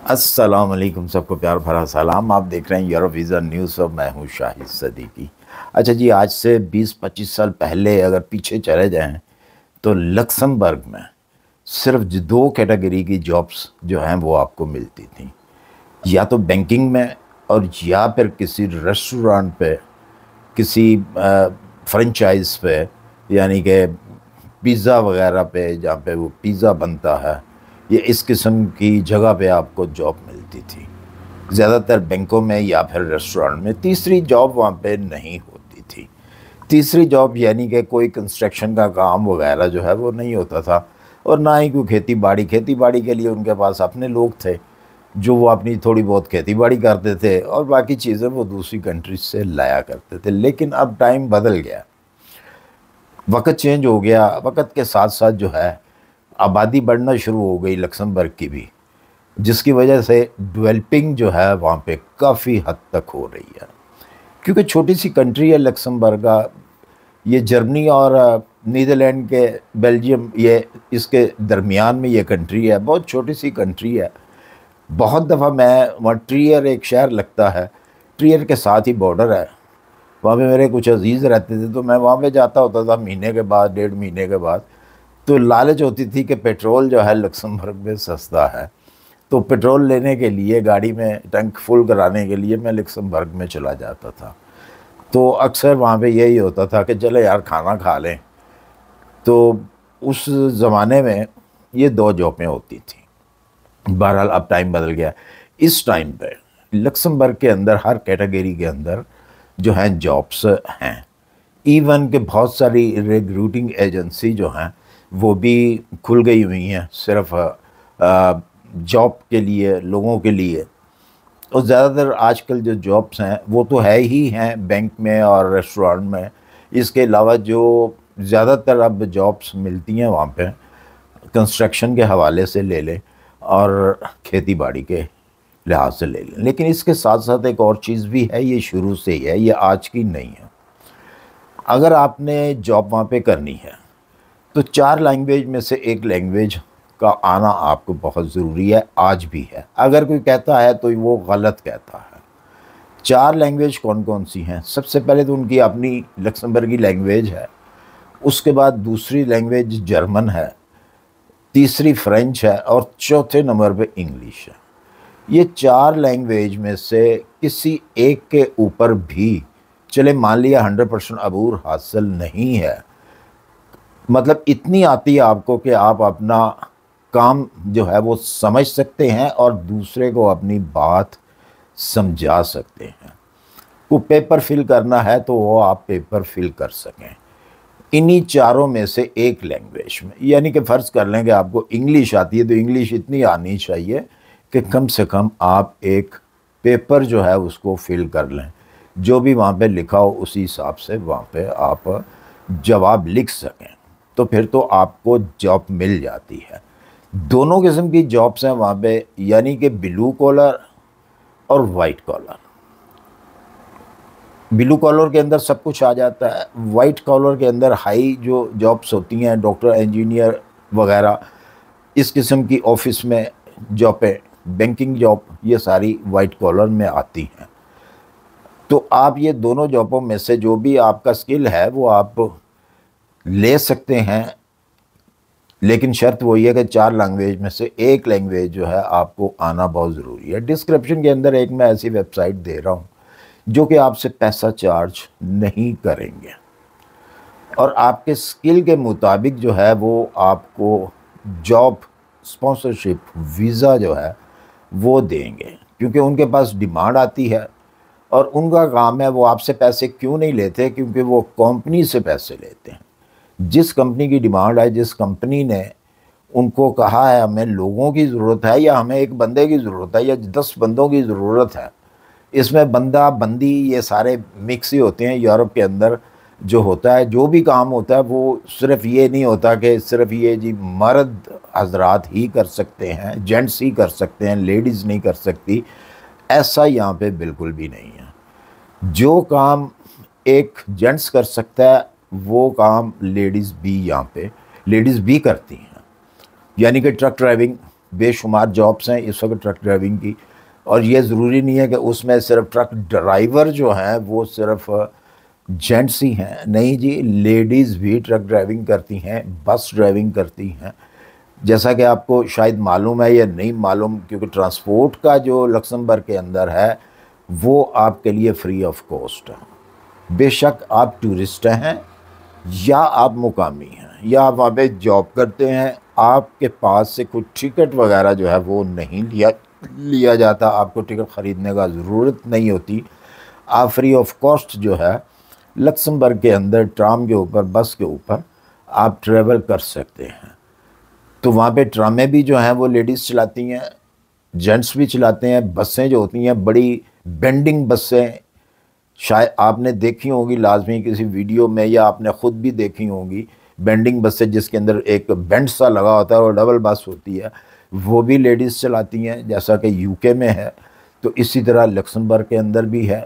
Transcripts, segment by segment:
अस्सलाम वालेकुम, सबको प्यार भरा सलाम। आप देख रहे हैं यूरोविज़न न्यूज़ और मैं हूँ शाहिद सदीकी। अच्छा जी, आज से 20-25 साल पहले अगर पीछे चले जाएं तो लक्समबर्ग में सिर्फ दो कैटेगरी की जॉब्स जो हैं वो आपको मिलती थी, या तो बैंकिंग में और या फिर किसी रेस्टोरेंट पे, किसी फ्रेंचाइज पे, यानी कि पिज़्ज़ा वगैरह पे, जहाँ पे वो पिज़्ज़ा बनता है, ये इस किस्म की जगह पे आपको जॉब मिलती थी, ज़्यादातर बैंकों में या फिर रेस्टोरेंट में। तीसरी जॉब वहाँ पे नहीं होती थी। तीसरी जॉब यानी कि कोई कंस्ट्रक्शन का काम वगैरह जो है वो नहीं होता था, और ना ही कोई खेती बाड़ी के लिए उनके पास अपने लोग थे जो वो अपनी थोड़ी बहुत खेती बाड़ी करते थे, और बाकी चीज़ें वो दूसरी कंट्रीज से लाया करते थे। लेकिन अब टाइम बदल गया, वक्त चेंज हो गया। वक्त के साथ साथ जो है आबादी बढ़ना शुरू हो गई लक्समबर्ग की भी, जिसकी वजह से डेवलपिंग जो है वहाँ पे काफ़ी हद तक हो रही है। क्योंकि छोटी सी कंट्री है लक्समबर्ग का, ये जर्मनी और नीदरलैंड के, बेल्जियम, ये इसके दरमियान में ये कंट्री है, बहुत छोटी सी कंट्री है। बहुत दफ़ा मैं वहाँ, ट्रियर एक शहर लगता है, ट्रियर के साथ ही बॉर्डर है, वहाँ पे मेरे कुछ अजीज़ रहते थे, तो मैं वहाँ पे जाता होता था महीने के बाद, 1.5 महीने के बाद। तो लालच होती थी कि पेट्रोल जो है लक्समबर्ग में सस्ता है, तो पेट्रोल लेने के लिए, गाड़ी में टैंक फुल कराने के लिए मैं लक्समबर्ग में चला जाता था। तो अक्सर वहाँ पे यही होता था कि चले यार खाना खा लें। तो उस ज़माने में ये दो जॉबें होती थी। बहरहाल अब टाइम बदल गया। इस टाइम पे लक्समबर्ग के अंदर हर कैटेगरी के अंदर जो हैं जॉब्स हैं। इवन के बहुत सारी रिक्रूटिंग एजेंसी जो हैं वो भी खुल गई हुई हैं, सिर्फ जॉब के लिए, लोगों के लिए। और ज़्यादातर आजकल जो जॉब्स हैं वो तो है ही हैं बैंक में और रेस्टोरेंट में। इसके अलावा जो ज़्यादातर अब जॉब्स मिलती हैं वहाँ पे, कंस्ट्रक्शन के हवाले से ले लें और खेती बाड़ी के लिहाज से ले लें। लेकिन इसके साथ साथ एक और चीज़ भी है, ये शुरू से ही है, ये आज की नहीं है। अगर आपने जॉब वहाँ पे करनी है तो 4 लैंग्वेज में से एक लैंग्वेज का आना आपको बहुत ज़रूरी है, आज भी है। अगर कोई कहता है तो वो गलत कहता है। 4 लैंग्वेज कौन कौन सी हैं? सबसे पहले तो उनकी अपनी लक्समबर्गी लैंग्वेज है, उसके बाद दूसरी लैंग्वेज जर्मन है, तीसरी फ्रेंच है, और चौथे नंबर पे इंग्लिश है। ये 4 लैंग्वेज में से किसी एक के ऊपर भी, चले मान लिया 100% अबूर हासिल नहीं है, मतलब इतनी आती है आपको कि आप अपना काम जो है वो समझ सकते हैं और दूसरे को अपनी बात समझा सकते हैं। को पेपर फिल करना है तो वो आप पेपर फिल कर सकें इन्हीं चारों में से एक लैंग्वेज में। यानी कि फ़र्ज़ कर लें कि आपको इंग्लिश आती है, तो इंग्लिश इतनी आनी चाहिए कि कम से कम आप एक पेपर जो है उसको फिल कर लें, जो भी वहाँ पे लिखा हो उसी हिसाब से वहाँ पे आप जवाब लिख सकें, तो फिर तो आपको जॉब मिल जाती है। दोनों किस्म की जॉब्स हैं वहाँ पे, यानी कि ब्लू कॉलर और वाइट कॉलर। ब्लू कॉलर के अंदर सब कुछ आ जाता है, वाइट कॉलर के अंदर हाई जो जॉब्स होती हैं, डॉक्टर, इंजीनियर वगैरह, इस किस्म की ऑफिस में जॉबें, बैंकिंग जॉब, ये सारी वाइट कॉलर में आती हैं। तो आप ये दोनों जॉबों में से जो भी आपका स्किल है वो आप ले सकते हैं, लेकिन शर्त वही है कि 4 लैंग्वेज में से एक लैंग्वेज जो है आपको आना बहुत ज़रूरी है। डिस्क्रिप्शन के अंदर एक मैं ऐसी वेबसाइट दे रहा हूँ जो कि आपसे पैसा चार्ज नहीं करेंगे, और आपके स्किल के मुताबिक जो है वो आपको जॉब स्पॉन्सरशिप वीज़ा जो है वो देंगे, क्योंकि उनके पास डिमांड आती है और उनका काम है। वो आपसे पैसे क्यों नहीं लेते? क्योंकि वो कंपनी से पैसे लेते हैं। जिस कंपनी की डिमांड है, जिस कंपनी ने उनको कहा है हमें लोगों की ज़रूरत है, या हमें एक बंदे की ज़रूरत है, या 10 बंदों की ज़रूरत है, इसमें बंदा बंदी ये सारे मिक्स ही होते हैं। यूरोप के अंदर जो होता है, जो भी काम होता है, वो सिर्फ ये नहीं होता कि सिर्फ ये जी मर्द हजरात ही कर सकते हैं, जेंट्स ही कर सकते हैं, लेडीज़ नहीं कर सकती। ऐसा यहाँ पे बिल्कुल भी नहीं है। जो काम एक जेंट्स कर सकता है वो काम लेडीज़ भी यहाँ पे लेडीज़ भी करती हैं। यानी कि ट्रक ड्राइविंग बेशुमार जॉब्स हैं इस वक्त ट्रक ड्राइविंग की, और ये ज़रूरी नहीं है कि उसमें सिर्फ ट्रक ड्राइवर जो हैं वो सिर्फ जेंट्स ही हैं, नहीं जी, लेडीज़ भी ट्रक ड्राइविंग करती हैं, बस ड्राइविंग करती हैं। जैसा कि आपको शायद मालूम है या नहीं मालूम, क्योंकि ट्रांसपोर्ट का जो लक्समबर्ग के अंदर है वो आपके लिए फ्री ऑफ कॉस्ट है। बेशक आप टूरिस्ट हैं या आप मुकामी हैं या आप वहाँ पे जॉब करते हैं, आपके पास से कुछ टिकट वगैरह जो है वो नहीं लिया जाता, आपको टिकट ख़रीदने का ज़रूरत नहीं होती। आप फ्री ऑफ कॉस्ट जो है लक्समबर्ग के अंदर ट्राम के ऊपर, बस के ऊपर आप ट्रैवल कर सकते हैं। तो वहाँ पे ट्रामें भी जो हैं वो लेडीज़ चलाती हैं, जेंट्स भी चलाते हैं। बसें जो होती हैं बड़ी बेंडिंग बसें, शायद आपने देखी होगी लाजमी किसी वीडियो में, या आपने ख़ुद भी देखी होगी बेंडिंग बसें जिसके अंदर एक बेंड सा लगा होता है और डबल बस होती है, वो भी लेडीज़ चलाती हैं, जैसा कि यूके में है। तो इसी तरह लक्समबर्ग के अंदर भी है।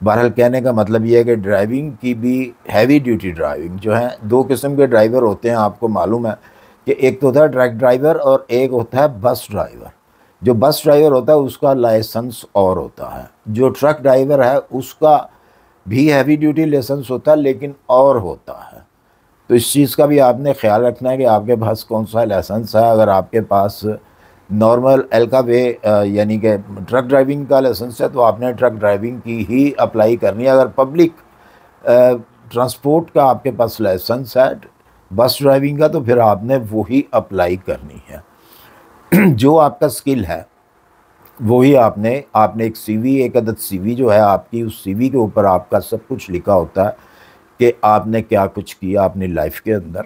बहरहाल कहने का मतलब ये है कि ड्राइविंग की भी हैवी ड्यूटी ड्राइविंग जो है, दो किस्म के ड्राइवर होते हैं, आपको मालूम है कि एक तो होता है ट्रक ड्राइवर और एक होता है बस ड्राइवर। जो बस ड्राइवर होता है उसका लाइसेंस और होता है, जो ट्रक ड्राइवर है उसका भी हैवी ड्यूटी लाइसेंस होता है लेकिन और होता है। तो इस चीज़ का भी आपने ख्याल रखना है कि आपके पास कौन सा लाइसेंस है। अगर आपके पास नॉर्मल एल्का वे यानी कि ट्रक ड्राइविंग का लाइसेंस है तो आपने ट्रक ड्राइविंग की ही अप्लाई करनी है। अगर पब्लिक ट्रांसपोर्ट का आपके पास लाइसेंस है बस ड्राइविंग का, तो फिर आपने वही अप्लाई करनी है। जो आपका स्किल है वही आपने एक सीवी, एक अदद सीवी जो है आपकी, उस सीवी के ऊपर आपका सब कुछ लिखा होता है कि आपने क्या कुछ किया अपनी लाइफ के अंदर।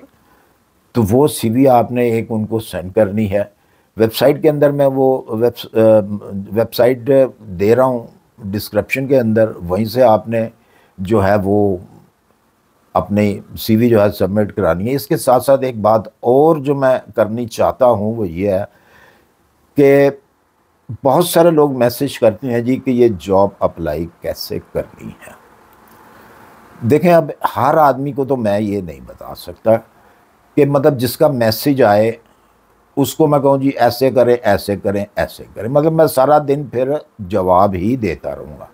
तो वो सीवी आपने एक उनको सेंड करनी है। वेबसाइट के अंदर मैं वो वेबसाइट दे रहा हूँ डिस्क्रिप्शन के अंदर, वहीं से आपने जो है वो अपने सीवी जो है सबमिट करानी है। इसके साथ साथ एक बात और जो मैं करनी चाहता हूँ वो ये है कि बहुत सारे लोग मैसेज करते हैं जी कि ये जॉब अप्लाई कैसे करनी है। देखें, अब हर आदमी को तो मैं ये नहीं बता सकता कि मतलब जिसका मैसेज आए उसको मैं कहूँ जी ऐसे करें ऐसे करें ऐसे करें, मतलब मैं सारा दिन फिर जवाब ही देता रहूँगा।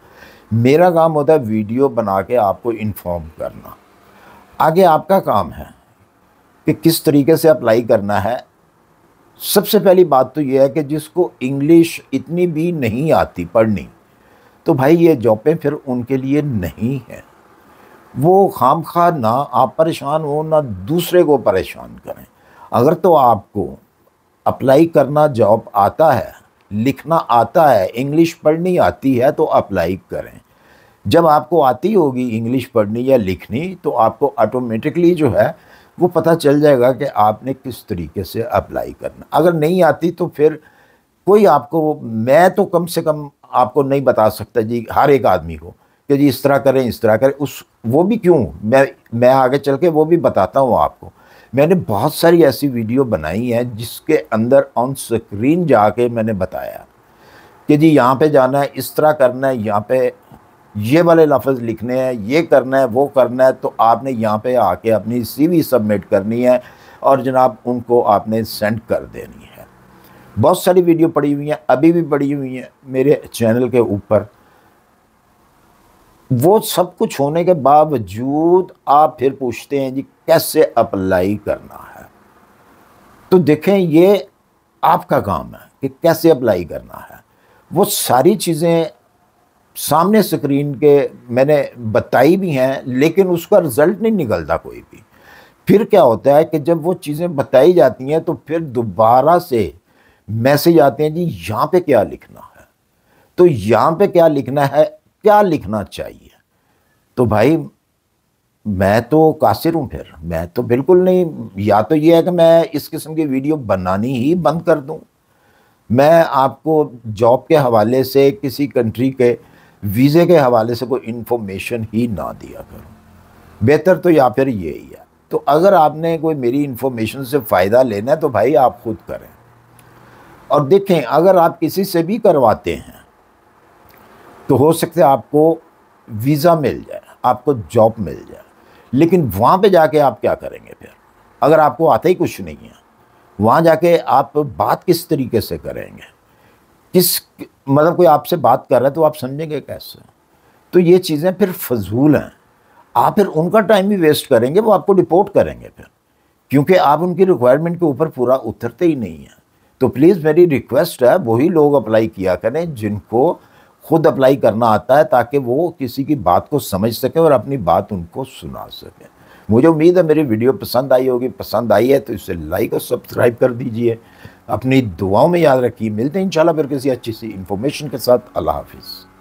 मेरा काम होता है वीडियो बना के आपको इन्फॉर्म करना। आगे आपका काम है कि किस तरीके से अप्लाई करना है। सबसे पहली बात तो यह है कि जिसको इंग्लिश इतनी भी नहीं आती पढ़नी, तो भाई ये जॉबें फिर उनके लिए नहीं है। वो खामखा ना आप परेशान हो ना दूसरे को परेशान करें। अगर तो आपको अप्लाई करना जॉब आता है, लिखना आता है, इंग्लिश पढ़नी आती है तो अप्लाई करें। जब आपको आती होगी इंग्लिश पढ़नी या लिखनी तो आपको ऑटोमेटिकली जो है वो पता चल जाएगा कि आपने किस तरीके से अप्लाई करना। अगर नहीं आती तो फिर कोई आपको, मैं तो कम से कम आपको नहीं बता सकता जी हर एक आदमी को कि जी इस तरह करें इस तरह करें, वो भी क्यों, मैं आगे चल के वो भी बताता हूँ आपको। मैंने बहुत सारी ऐसी वीडियो बनाई हैं जिसके अंदर ऑन स्क्रीन जाके मैंने बताया कि जी यहाँ पे जाना है, इस तरह करना है, यहाँ पे ये वाले लफ्ज़ लिखने हैं, ये करना है, वो करना है। तो आपने यहाँ पे आके अपनी सीवी सबमिट करनी है और जनाब उनको आपने सेंड कर देनी है। बहुत सारी वीडियो पड़ी हुई हैं, अभी भी पड़ी हुई हैं मेरे चैनल के ऊपर। वो सब कुछ होने के बावजूद आप फिर पूछते हैं जी कैसे अप्लाई करना है। तो देखें, ये आपका काम है कि कैसे अप्लाई करना है। वो सारी चीज़ें सामने स्क्रीन के मैंने बताई भी हैं, लेकिन उसका रिज़ल्ट नहीं निकलता कोई भी। फिर क्या होता है कि जब वो चीज़ें बताई जाती हैं तो फिर दोबारा से मैसेज आते हैं जी यहाँ पे क्या लिखना है, तो यहाँ पे क्या लिखना है, क्या लिखना चाहिए। तो भाई मैं तो कासिर हूँ, फिर मैं तो बिल्कुल नहीं, या तो ये है कि मैं इस किस्म की वीडियो बनानी ही बंद कर दूँ, मैं आपको जॉब के हवाले से, किसी कंट्री के वीज़े के हवाले से कोई इन्फॉर्मेशन ही ना दिया करूँ। बेहतर तो या फिर यही है। तो अगर आपने कोई मेरी इन्फॉर्मेशन से फ़ायदा लेना है तो भाई आप खुद करें। और देखें, अगर आप किसी से भी करवाते हैं तो हो सकता है आपको वीज़ा मिल जाए, आपको जॉब मिल जाए, लेकिन वहाँ पे जाके आप क्या करेंगे फिर, अगर आपको आता ही कुछ नहीं है। वहाँ जाके आप बात किस तरीके से करेंगे, किस मतलब कोई आपसे बात कर रहा है तो आप समझेंगे कैसे। तो ये चीज़ें फिर फजूल हैं, आप फिर उनका टाइम भी वेस्ट करेंगे, वो आपको डिपोर्ट करेंगे फिर, क्योंकि आप उनकी रिक्वायरमेंट के ऊपर पूरा उतरते ही नहीं हैं। तो प्लीज़ मेरी रिक्वेस्ट है वही लोग अप्लाई किया करें जिनको खुद अप्लाई करना आता है, ताकि वो किसी की बात को समझ सकें और अपनी बात उनको सुना सकें। मुझे उम्मीद है मेरी वीडियो पसंद आई होगी, पसंद आई है तो इसे लाइक और सब्सक्राइब कर दीजिए, अपनी दुआओं में याद रखिए। मिलते हैं इंशाल्लाह फिर किसी अच्छी सी इन्फॉर्मेशन के साथ। अल्लाह हाफिज़।